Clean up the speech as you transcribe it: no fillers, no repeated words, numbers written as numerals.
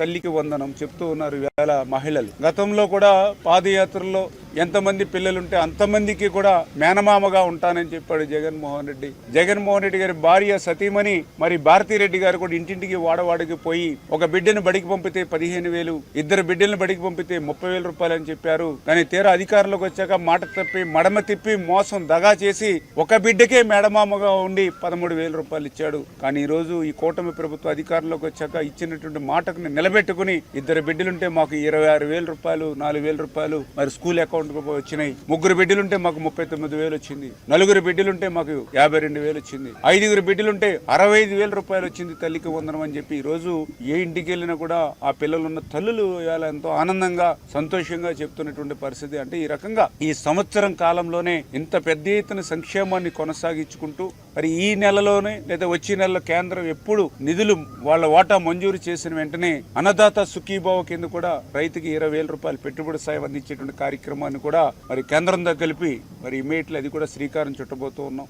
తల్లికి వందనం చెప్తూ ఉన్నారు వేళ మహిళలు. గతంలో కూడా పాదయాత్రలో ఎంతమంది పిల్లలుంటే అంతమందికి కూడా మేనమామగా ఉంటానని చెప్పాడు జగన్మోహన్ రెడ్డి. జగన్మోహన్ రెడ్డి గారి భార్య సతీమణి మరి భారతీరెడ్డి గారు కూడా ఇంటింటికి వాడవాడికి పోయి ఒక బిడ్డను బడికి పంపితే 15,000, ఇద్దరు బిడ్డలను బడికి పంపితే 30,000 రూపాయలు అని చెప్పారు. కానీ తీరా అధికారంలోకి వచ్చాక మాట తప్పి మడమ తిప్పి మోసం దగా చేసి ఒక బిడ్డకే మేడమామగా ఉండి 13,000 రూపాయలు ఇచ్చాడు. కానీ ఈ రోజు ఈ కూటమి ప్రభుత్వం అధికారంలోకి వచ్చాక ఇచ్చినటువంటి మాటకు నిలబెట్టుకుని ఇద్దరు బిడ్డలుంటే మాకు 26,000 రూపాయలు, 4,000 రూపాయలు మరి స్కూల్ అకౌంట్ వచ్చినాయి. 3 బిడ్డలుంటే మాకు 39,000 వచ్చింది. 4 బిడ్డలుంటే మాకు 52,000 వచ్చింది. 5 బిడ్డలుంటే 65,000 రూపాయలు వచ్చింది తల్లికి వందనం అని చెప్పి ఈ రోజు ఏ ఇంటికి వెళ్ళినా కూడా ఆ పిల్లలున్న తల్లులు ఎంతో ఆనందంగా సంతోషంగా చెప్తున్నటువంటి పరిస్థితి. అంటే ఈ రకంగా ఈ సంవత్సరం కాలంలోనే ఇంత పెద్ద ఎత్తున సంక్షేమాన్ని కొనసాగించుకుంటూ మరి ఈ నెలలోనే లేదా వచ్చే నెలలో కేంద్రం ఎప్పుడు నిధులు వాళ్ళ వాటా మంజూరు చేసిన వెంటనే అన్నదాత సుఖీభావ కింద కూడా రైతుకి 20,000 రూపాయలు పెట్టుబడి సాయం అందించేటువంటి కార్యక్రమాన్ని కూడా మరి కేంద్రంతో కలిపి మరి ఇమీడియట్లీ అది కూడా శ్రీకారం చుట్టబోతూ ఉన్నాం.